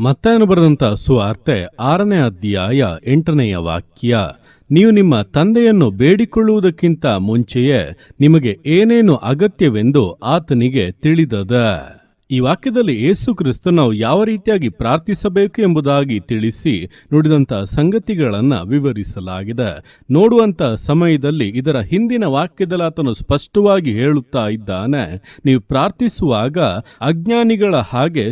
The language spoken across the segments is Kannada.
ಮತ್ತಾಯನು ಬರೆದಂಥ ಸುವಾರ್ತೆ 6ನೇ ಅಧ್ಯಾಯ 8ನೆಯ ವಾಕ್ಯ. ನೀವು ನಿಮ್ಮ ತಂದೆಯನ್ನು ಬೇಡಿಕೊಳ್ಳುವುದಕ್ಕಿಂತ ಮುಂಚೆಯೇ ನಿಮಗೆ ಏನೇನು ಅಗತ್ಯವೆಂದು ಆತನಿಗೆ ತಿಳಿದದ. ಈ ವಾಕ್ಯದಲ್ಲಿ ಯೇಸು ಕ್ರಿಸ್ತ ನಾವು ಯಾವ ರೀತಿಯಾಗಿ ಪ್ರಾರ್ಥಿಸಬೇಕು ಎಂಬುದಾಗಿ ತಿಳಿಸಿ ನುಡಿದಂಥ ಸಂಗತಿಗಳನ್ನು ವಿವರಿಸಲಾಗಿದೆ. ನೋಡುವಂಥ ಸಮಯದಲ್ಲಿ ಇದರ ಹಿಂದಿನ ವಾಕ್ಯದಲ್ಲಿ ಆತನು ಸ್ಪಷ್ಟವಾಗಿ ಹೇಳುತ್ತಾ ಇದ್ದಾನೆ, ನೀವು ಪ್ರಾರ್ಥಿಸುವಾಗ ಅಜ್ಞಾನಿಗಳ ಹಾಗೆ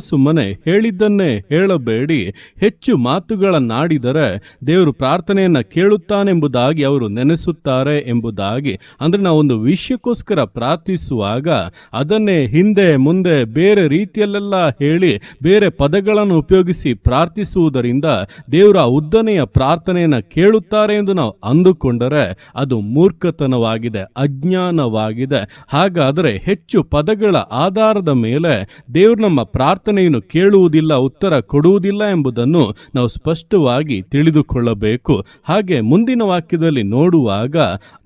ಸುಮ್ಮನೆ ಹೇಳಿದ್ದನ್ನೇ ಹೇಳಬೇಡಿ, ಹೆಚ್ಚು ಮಾತುಗಳನ್ನಾಡಿದರೆ ದೇವರು ಪ್ರಾರ್ಥನೆಯನ್ನು ಕೇಳುತ್ತಾನೆಂಬುದಾಗಿ ಅವರು ನೆನೆಸುತ್ತಾರೆ ಎಂಬುದಾಗಿ. ಅಂದರೆ ನಾವೊಂದು ವಿಷಯಕ್ಕೋಸ್ಕರ ಪ್ರಾರ್ಥಿಸುವಾಗ ಅದನ್ನೇ ಹಿಂದೆ ಮುಂದೆ ಬೇರೆ ರೀತಿಯಲ್ಲೆಲ್ಲ ಹೇಳಿ ಬೇರೆ ಪದಗಳನ್ನು ಉಪಯೋಗಿಸಿ ಪ್ರಾರ್ಥಿಸುವುದರಿಂದ ದೇವರ ಉದ್ದನೆಯ ಪ್ರಾರ್ಥನೆಯನ್ನು ಕೇಳುತ್ತಾರೆ ಎಂದು ನಾವು ಅಂದುಕೊಂಡರೆ ಅದು ಮೂರ್ಖತನವಾಗಿದೆ, ಅಜ್ಞಾನವಾಗಿದೆ. ಹಾಗಾದರೆ ಹೆಚ್ಚು ಪದಗಳ ಆಧಾರದ ಮೇಲೆ ದೇವರು ನಮ್ಮ ಪ್ರಾರ್ಥನೆಯನ್ನು ಕೇಳುವುದಿಲ್ಲ, ಉತ್ತರ ಕೊಡುವುದಿಲ್ಲ ಎಂಬುದನ್ನು ನಾವು ಸ್ಪಷ್ಟವಾಗಿ ತಿಳಿದುಕೊಳ್ಳಬೇಕು. ಹಾಗೆ ಮುಂದಿನ ವಾಕ್ಯದಲ್ಲಿ ನೋಡುವಾಗ,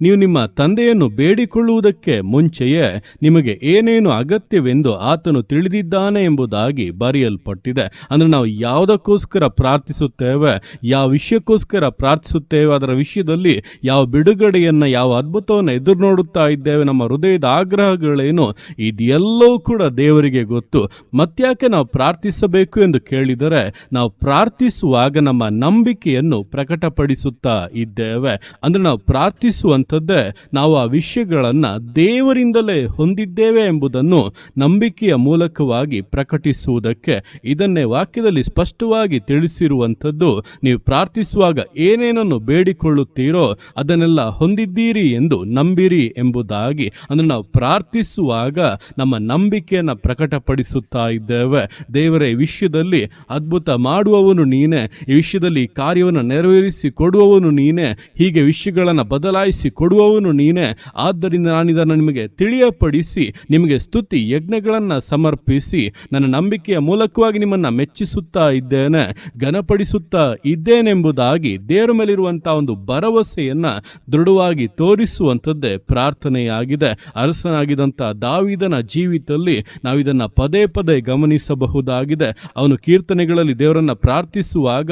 ನೀವು ನಿಮ್ಮ ತಂದೆಯನ್ನು ಬೇಡಿಕೊಳ್ಳುವುದಕ್ಕೆ ಮುಂಚೆಯೇ ನಿಮಗೆ ಏನೇನು ಅಗತ್ಯವೆಂದು ಆತನು ತಿಳಿದಿದ್ದಾನೆ ಎಂಬುದಾಗಿ ಬರೆಯಲ್ಪಟ್ಟಿದೆ. ಅಂದ್ರೆ ನಾವು ಯಾವುದಕ್ಕೋಸ್ಕರ ಪ್ರಾರ್ಥಿಸುತ್ತೇವೆ, ಯಾವ ವಿಷಯಕ್ಕೋಸ್ಕರ ಪ್ರಾರ್ಥಿಸುತ್ತೇವೆ, ಅದರ ವಿಷಯದಲ್ಲಿ ಯಾವ ಬಿಡುಗಡೆಯನ್ನ, ಯಾವ ಅದ್ಭುತವನ್ನು ಎದುರು ನೋಡುತ್ತಾ ಇದ್ದೇವೆ, ನಮ್ಮ ಹೃದಯದ ಆಗ್ರಹಗಳೇನು, ಇದೆಲ್ಲವೂ ಕೂಡ ದೇವರಿಗೆ ಗೊತ್ತು. ಮತ್ತ್ಯಾಕೆ ನಾವು ಪ್ರಾರ್ಥಿಸಬೇಕು ಎಂದು ಕೇಳಿದರೆ, ನಾವು ಪ್ರಾರ್ಥಿಸುವಾಗ ನಮ್ಮ ನಂಬಿಕೆಯನ್ನು ಪ್ರಕಟಪಡಿಸುತ್ತಾ ಇದ್ದೇವೆ. ಅಂದ್ರೆ ನಾವು ಪ್ರಾರ್ಥಿಸುವಂಥದ್ದೇ ನಾವು ಆ ವಿಷಯಗಳನ್ನ ದೇವರಿಂದಲೇ ಹೊಂದಿದ್ದೇವೆ ಎಂಬುದನ್ನು ನಂಬಿಕೆಯ ಮೂಲಕವಾಗಿ ಪ್ರಕಟಿಸುವುದಕ್ಕೆ. ಇದನ್ನೇ ವಾಕ್ಯದಲ್ಲಿ ಸ್ಪಷ್ಟವಾಗಿ ತಿಳಿಸಿರುವಂಥದ್ದು, ನೀವು ಪ್ರಾರ್ಥಿಸುವಾಗ ಏನೇನನ್ನು ಬೇಡಿಕೊಳ್ಳುತ್ತೀರೋ ಅದನ್ನೆಲ್ಲ ಹೊಂದಿದ್ದೀರಿ ಎಂದು ನಂಬಿರಿ ಎಂಬುದಾಗಿ. ಅಂದ್ರೆ ನಾವು ಪ್ರಾರ್ಥಿಸುವಾಗ ನಮ್ಮ ನಂಬಿಕೆಯನ್ನು ಪ್ರಕಟಪಡಿಸುತ್ತಾ ಇದ್ದೇವೆ. ದೇವರೇ, ಈ ವಿಷಯದಲ್ಲಿ ಅದ್ಭುತ ಮಾಡುವವನು ನೀನೇ, ಈ ವಿಷಯದಲ್ಲಿ ಈ ಕಾರ್ಯವನ್ನು ನೆರವೇರಿಸಿ ಕೊಡುವವನು ನೀನೇ, ಹೀಗೆ ವಿಷಯಗಳನ್ನು ಬದಲಾಯಿಸಿ ಕೊಡುವವನು ನೀನೇ. ಆದ್ದರಿಂದ ನಾನು ಇದನ್ನು ನಿಮಗೆ ತಿಳಿಯಪಡಿಸಿ ನಿಮಗೆ ಸ್ತುತಿ ಯಜ್ಞಗಳನ್ನು ಸಮರ್ಪಿಸಿ ನನ್ನ ನಂಬಿಕೆಯ ಮೂಲಕವಾಗಿ ನಿಮ್ಮನ್ನು ಮೆಚ್ಚಿಸುತ್ತಾ ಇದ್ದೇನೆ, ಘನಪಡಿಸುತ್ತಾ ಇದ್ದೇನೆಂಬುದಾಗಿ ದೇವರ ಮೇಲಿರುವಂತಹ ಒಂದು ಭರವಸೆಯನ್ನ ದೃಢವಾಗಿ ತೋರಿಸುವಂಥದ್ದೇ ಪ್ರಾರ್ಥನೆಯಾಗಿದೆ. ಅರಸನಾಗಿದ್ದಂಥ ದಾವೀದನ ಜೀವಿತದಲ್ಲಿ ನಾವು ಇದನ್ನು ಪದೇ ಪದೇ ಗಮನಿಸಬಹುದಾಗಿದೆ. ಅವನು ಕೀರ್ತನೆಗಳಲ್ಲಿ ದೇವರನ್ನ ಪ್ರಾರ್ಥಿಸುವಾಗ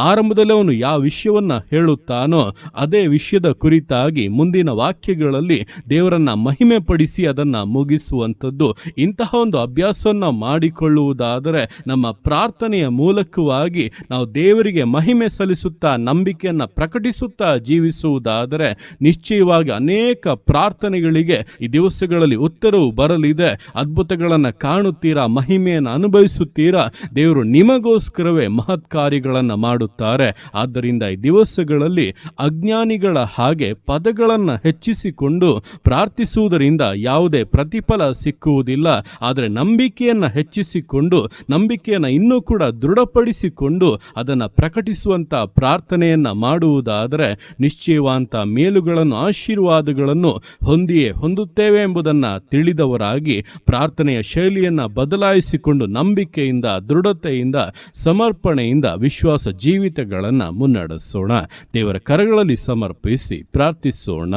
ಆರಂಭದಲ್ಲಿ ಅವನು ಯಾವ ವಿಷಯವನ್ನ ಹೇಳುತ್ತಾನೋ ಅದೇ ವಿಷಯದ ಕುರಿತಾಗಿ ಮುಂದಿನ ವಾಕ್ಯಗಳಲ್ಲಿ ದೇವರನ್ನ ಮಹಿಮೆ ಪಡಿಸಿ ಅದನ್ನ ಮುಗಿಸುವಂಥದ್ದು. ಇಂತಹ ಒಂದು ಅಭ್ಯಾಸವನ್ನು ಮಾಡಿಕೊಳ್ಳುವುದಾದರೆ, ನಮ್ಮ ಪ್ರಾರ್ಥನೆಯ ಮೂಲಕವಾಗಿ ನಾವು ದೇವರಿಗೆ ಮಹಿಮೆ ಸಲ್ಲಿಸುತ್ತಾ ನಂಬಿಕೆಯನ್ನು ಪ್ರಕಟಿಸುತ್ತಾ ಜೀವಿಸುವುದಾದರೆ ನಿಶ್ಚಯವಾಗಿ ಅನೇಕ ಪ್ರಾರ್ಥನೆಗಳಿಗೆ ಈ ದಿವಸಗಳಲ್ಲಿ ಉತ್ತರವು ಬರಲಿದೆ. ಅದ್ಭುತಗಳನ್ನು ಕಾಣುತ್ತೀರಾ, ಮಹಿಮೆಯನ್ನು ಅನುಭವಿಸುತ್ತೀರಾ, ದೇವರು ನಿಮಗೋಸ್ಕರವೇ ಮಹತ್ ಕಾರ್ಯಗಳನ್ನು ಮಾಡುತ್ತಾರೆ. ಆದ್ದರಿಂದ ಈ ದಿವಸಗಳಲ್ಲಿ ಅಜ್ಞಾನಿಗಳ ಹಾಗೆ ಪದಗಳನ್ನು ಹೆಚ್ಚಿಸಿಕೊಂಡು ಪ್ರಾರ್ಥಿಸುವುದರಿಂದ ಯಾವುದೇ ಪ್ರತಿಫಲ ಸಿಕ್ಕುವುದಿಲ್ಲ. ಆದರೆ ನಂಬಿಕೆಯನ್ನು ಹೆಚ್ಚಿಸಿಕೊಂಡು ನಂಬಿಕೆಯನ್ನು ಇನ್ನೂ ಕೂಡ ದೃಢಪಡಿಸಿಕೊಂಡು ಅದನ್ನು ಪ್ರಕಟಿಸುವಂಥ ಪ್ರಾರ್ಥನೆಯನ್ನು ಮಾಡುವುದಾದರೆ ನಿಶ್ಚಯವಂತ ಮೇಲುಗಳನ್ನು, ಆಶೀರ್ವಾದಗಳನ್ನು ಹೊಂದುತ್ತೇವೆ ಎಂಬುದನ್ನು ತಿಳಿದವರಾಗಿ ಪ್ರಾರ್ಥನೆಯ ಶೈಲಿಯನ್ನು ಬದಲಾಯಿಸಿಕೊಂಡು ನಂಬಿಕೆಯಿಂದ, ದೃಢತೆಯಿಂದ, ಸಮರ್ಪಣೆಯಿಂದ ವಿಶ್ವಾಸ ಜೀವಿತಗಳನ್ನು ಮುನ್ನಡೆಸೋಣ. ದೇವರ ಕರಗಳಲ್ಲಿ ಸಮರ್ಪಿಸಿ ಪ್ರಾರ್ಥಿಸೋಣ.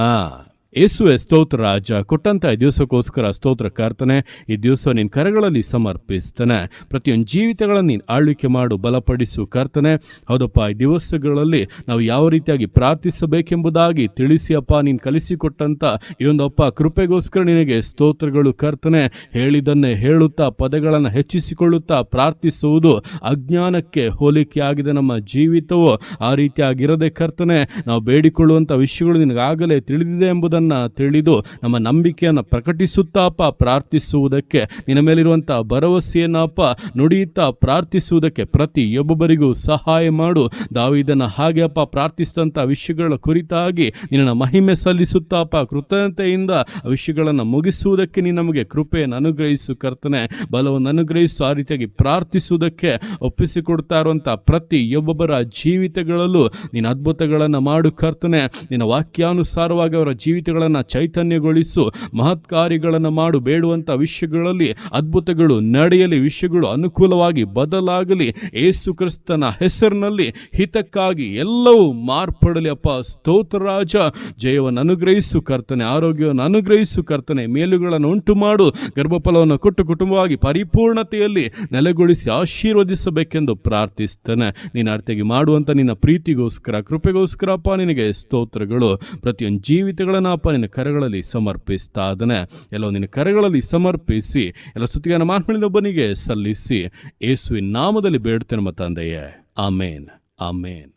ಯೇಸುವೆ, ಸ್ತೋತ್ರ ರಾಜ, ಕೊಟ್ಟಂಥ ಈ ದಿವಸಕ್ಕೋಸ್ಕರ ಸ್ತೋತ್ರ ಕರ್ತನೆ. ಈ ದಿವಸ ನಿನ್ನ ಕರಗಳಲ್ಲಿ ಸಮರ್ಪಿಸ್ತೇನೆ. ಪ್ರತಿಯೊಂದು ಜೀವಿತಗಳನ್ನು ನೀನು ಆಳ್ವಿಕೆ ಮಾಡು, ಬಲಪಡಿಸು ಕರ್ತನೆ. ಹೌದಪ್ಪ, ಈ ದಿವಸಗಳಲ್ಲಿ ನಾವು ಯಾವ ರೀತಿಯಾಗಿ ಪ್ರಾರ್ಥಿಸಬೇಕೆಂಬುದಾಗಿ ತಿಳಿಸಿ ಅಪ್ಪ, ನೀನು ಕಲಿಸಿಕೊಟ್ಟಂಥ ಈ ಒಂದು ಅಪ್ಪ ಕೃಪೆಗೋಸ್ಕರ ನಿನಗೆ ಸ್ತೋತ್ರಗಳು ಕರ್ತನೆ. ಹೇಳಿದ್ದನ್ನೇ ಹೇಳುತ್ತಾ ಪದಗಳನ್ನು ಹೆಚ್ಚಿಸಿಕೊಳ್ಳುತ್ತಾ ಪ್ರಾರ್ಥಿಸುವುದು ಅಜ್ಞಾನಕ್ಕೆ ಹೋಲಿಕೆಯಾಗಿದೆ ನಮ್ಮ ಜೀವಿತವು. ಆ ರೀತಿಯಾಗಿರದೆ ಕರ್ತನೆ, ನಾವು ಬೇಡಿಕೊಳ್ಳುವಂಥ ವಿಷಯಗಳು ನಿನಗಾಗಲೇ ತಿಳಿದಿದೆ ಎಂಬುದನ್ನು ತಿಳಿದು ನಮ್ಮ ನಂಬಿಕೆಯನ್ನು ಪ್ರಕಟಿಸುತ್ತಾಪ ಪ್ರಾರ್ಥಿಸುವುದಕ್ಕೆ, ನಿನ್ನ ಮೇಲಿರುವಂತಹ ಭರವಸೆಯನ್ನಪ್ಪ ನುಡಿಯುತ್ತಾ ಪ್ರಾರ್ಥಿಸುವುದಕ್ಕೆ ಪ್ರತಿಯೊಬ್ಬರಿಗೂ ಸಹಾಯ ಮಾಡು. ದಾವೀದನ ಹಾಗೆ ಅಪ್ಪ ಪ್ರಾರ್ಥಿಸಿದಂಥ ವಿಷಯಗಳ ಕುರಿತಾಗಿ ನಿನ್ನ ಮಹಿಮೆ ಸಲ್ಲಿಸುತ್ತಾಪ ಕೃತಜ್ಞತೆಯಿಂದ ವಿಷಯಗಳನ್ನು ಮುಗಿಸುವುದಕ್ಕೆ ನೀನು ನಮಗೆ ಕೃಪೆಯನ್ನು ಅನುಗ್ರಹಿಸು ಕರ್ತನೆ, ಬಲವನ್ನು ಅನುಗ್ರಹಿಸು. ಆ ರೀತಿಯಾಗಿ ಪ್ರಾರ್ಥಿಸುವುದಕ್ಕೆ ಒಪ್ಪಿಸಿಕೊಡ್ತಾ ಇರುವಂಥ ಪ್ರತಿಯೊಬ್ಬೊಬ್ಬರ ಜೀವಿತಗಳಲ್ಲೂ ನೀನು ಅದ್ಭುತಗಳನ್ನು ಮಾಡು ಕರ್ತನೆ. ನಿನ್ನ ವಾಕ್ಯಾನುಸಾರವಾಗಿ ಅವರ ಜೀವಿತ ಜೀವಿತಗಳನ್ನು ಚೈತನ್ಯಗೊಳಿಸು, ಮಹತ್ ಕಾರ್ಯಗಳನ್ನು ಮಾಡು. ಬೇಡುವಂಥ ವಿಷಯಗಳಲ್ಲಿ ಅದ್ಭುತಗಳು ನಡೆಯಲಿ, ವಿಷಯಗಳು ಅನುಕೂಲವಾಗಿ ಬದಲಾಗಲಿ. ಯೇಸು ಕ್ರಿಸ್ತನ ಹೆಸರಿನಲ್ಲಿ ಹಿತಕ್ಕಾಗಿ ಎಲ್ಲವೂ ಮಾರ್ಪಡಲಿ. ಅಪ್ಪ ಸ್ತೋತ್ರ ರಾಜ. ಜಯವನ್ನು ಅನುಗ್ರಹಿಸು ಕರ್ತನೆ, ಆರೋಗ್ಯವನ್ನು ಅನುಗ್ರಹಿಸು ಕರ್ತನೆ, ಮೇಲುಗಳನ್ನು ಉಂಟು ಮಾಡು. ಗರ್ಭಫಲವನ್ನು ಕೊಟ್ಟು ಕುಟುಂಬವಾಗಿ ಪರಿಪೂರ್ಣತೆಯಲ್ಲಿ ನೆಲೆಗೊಳಿಸಿ ಆಶೀರ್ವದಿಸಬೇಕೆಂದು ಪ್ರಾರ್ಥಿಸ್ತೇನೆ. ನೀನು ಅರ್ಥಿಗೆ ಮಾಡುವಂಥ ನಿನ್ನ ಪ್ರೀತಿಗೋಸ್ಕರ, ಕೃಪೆಗೋಸ್ಕರ ಅಪ್ಪ ನಿನಗೆ ಸ್ತೋತ್ರಗಳು. ಪ್ರತಿಯೊಂದು ಜೀವಿತಗಳನ್ನು ಅಪ್ಪ ನಿನ್ನ ಕರಗಳಲ್ಲಿ ಸಮರ್ಪಿಸ್ತಾ ಇದ್ದಾನೆ. ಎಲ್ಲೋ ನಿನ್ನ ಕರಗಳಲ್ಲಿ ಸಮರ್ಪಿಸಿ ಎಲ್ಲ ಸ್ತುತಿಯನ್ನು ಮಾನವನಿಗೊಬ್ಬನಿಗೆ ಸಲ್ಲಿಸಿ ಯೇಸುವಿನ ನಾಮದಲ್ಲಿ ಬೇಡುತ್ತೇನೆ ತಂದೆಯೇ. ಆಮೇನ್, ಆಮೇನ್.